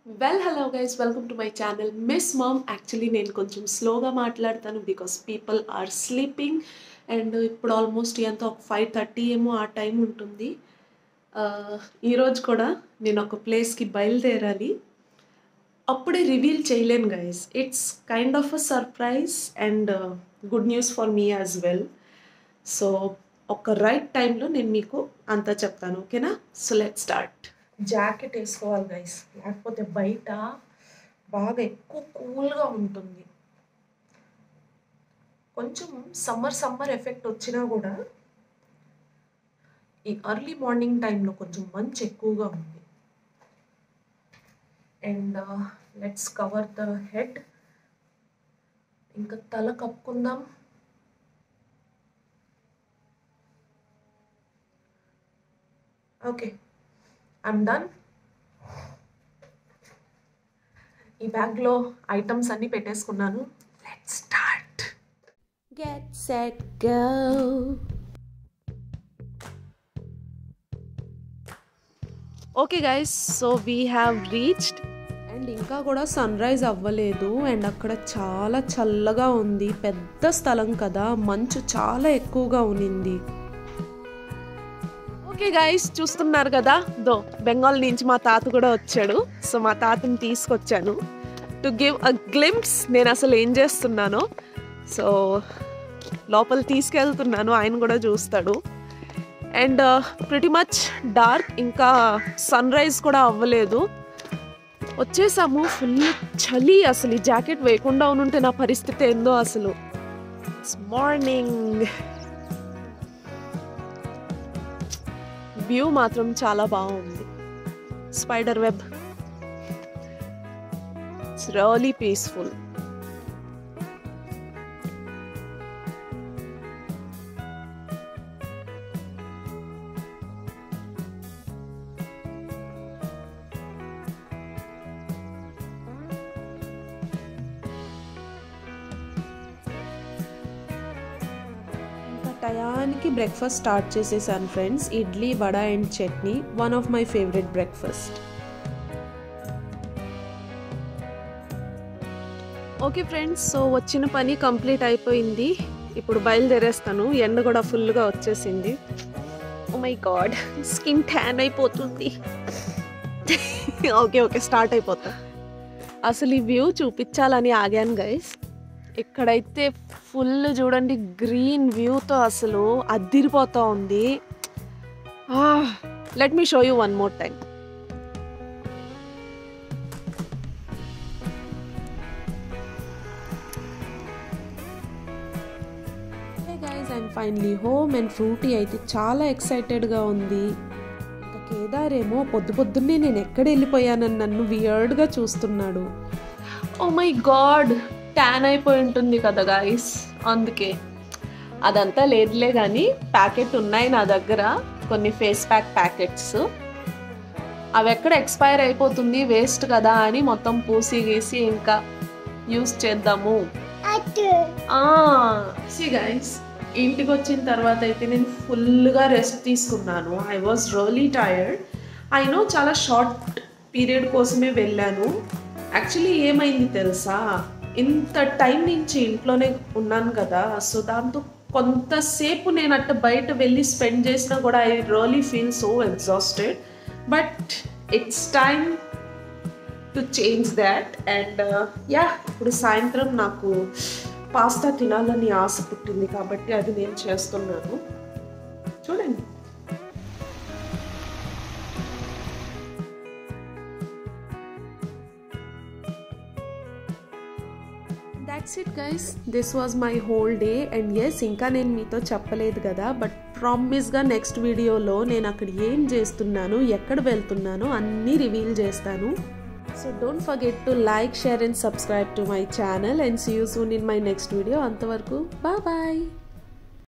Hello guys, welcome to my channel Miss Mom. Actually నేను కొంచెం స్లోగా మాట్లాడతాను because people are sleeping and ఇప్పుడు ఆల్మోస్ట్ ఎంత ఒక 5:30 ఏమో ఆ టైం ఉంటుంది. ఈరోజు కూడా నేను ఒక ప్లేస్కి బయలుదేరాలి. అప్పుడే రివీల్ చేయలేను guys. It's kind of a surprise and good news for me as well. So ఒక రైట్ టైంలో నేను మీకు అంతా చెప్తాను, ఓకేనా? So let's start. జాకెట్ వేసుకోవాలి గైస్, లేకపోతే బయట బాగా ఎక్కువ కూల్గా ఉంటుంది. కొంచెం సమ్మర్ ఎఫెక్ట్ వచ్చినా కూడా ఈ ఎర్లీ మార్నింగ్ టైంలో కొంచెం మంచు ఎక్కువగా ఉంది. And let's cover the head. ఇంకా తల కప్పుకుందాం. Okay, I'm done. ఈ బ్యాగ్లో ఐటమ్స్ అన్నీ పెట్టేసుకున్నాను. Let's start. Get set go. Okay guys, so we have reached and ఇంకా కూడా సన్ రైజ్ అవ్వలేదు. అండ్ అక్కడ చాలా చల్లగా ఉంది. పెద్ద స్థలం కదా, మంచు చాలా ఎక్కువగా ఉన్నింది. ఓకే గైస్, చూస్తున్నారు కదా, బెంగాల్ నుంచి మా తాత కూడా వచ్చాడు. సో మా తాతని తీసుకొచ్చాను టు గివ్ అ గ్లింప్స్ నేను అసలు ఏం చేస్తున్నానో. సో లోపల తీసుకెళ్తున్నాను, ఆయన కూడా చూస్తాడు. అండ్ ప్రిటీ మచ్ డార్క్, ఇంకా సన్ రైజ్ కూడా అవ్వలేదు. వచ్చేసాము. ఫుల్ చలి, అసలు ఈ జాకెట్ వేయకుండా ఉంటే నా పరిస్థితి ఏందో అసలు. It's morning. వ్యూ మాత్రం చాలా బాగుంది. Spider web, it's really peaceful. టయానికి బ్రేక్ఫాస్ట్ స్టార్ట్ చేసేసాను friends. Idli, vada and chutney, one of my favourite breakfast. Okay friends, so వచ్చిన పని కంప్లీట్ అయిపోయింది. ఇప్పుడు బయలుదేరేస్తాను. ఎండ కూడా ఫుల్గా వచ్చేసింది. Oh my God, skin tan అయిపోతుంది. ఓకే స్టార్ట్ అయిపోతా. అసలు ఈ వ్యూ చూపించాలని ఆగాను గైస్. ఇక్కడైతే ఫుల్ చూడండి, గ్రీన్ వ్యూతో అసలు అద్దిరిపోతూ ఉంది. Let me show you one more time. Hey guys, I'm finally home. And Frooti అయితే చాలా ఎక్సైటెడ్గా ఉంది. ఇంకా కేదార్ ఏమో పొద్దున్నే నేను ఎక్కడ వెళ్ళిపోయానని నన్ను వియర్డ్గా చూస్తున్నాడు. ఓ మై గాడ్, ట్యాన్ అయిపోయి ఉంటుంది కదా గాయస్, అందుకే. అదంతా లేదులే కానీ ప్యాకెట్ ఉన్నాయి నా దగ్గర, కొన్ని ఫేస్ ప్యాకెట్స్. అవి ఎక్కడ ఎక్స్పైర్ అయిపోతుంది, వేస్ట్ కదా అని మొత్తం పూసి గీసి ఇంకా యూస్ చేద్దాము. సి గైస్, ఇంటికి వచ్చిన తర్వాత అయితే నేను ఫుల్గా రెస్ట్ తీసుకున్నాను. I was really tired. I know చాలా షార్ట్ పీరియడ్ కోసమే వెళ్ళాను. యాక్చువల్లీ ఏమైంది తెలుసా, ఇంత టైం నుంచి ఇంట్లోనే ఉన్నాను కదా, సో దాంతో కొంతసేపు నేను అట్ట బయట వెళ్ళి స్పెండ్ చేసినా కూడా I really feel so exhausted. But it's time to change that. And ఇప్పుడు సాయంత్రం నాకు పాస్తా తినాలని ఆశ పుట్టింది కాబట్టి అది నేను చేస్తున్నాను. చూడండి. That's it guys, this was my whole day. And yes, ఇంకా నేను మీతో చెప్పలేదు కదా, బట్ ప్రామిస్గా నెక్స్ట్ వీడియోలో నేను అక్కడ ఏం చేస్తున్నాను, ఎక్కడ వెళ్తున్నానో అన్నీ రివీల్ చేస్తాను. So don't forget to like, share and subscribe to my channel. And see you soon in my next video. అంతవరకు బాయ్.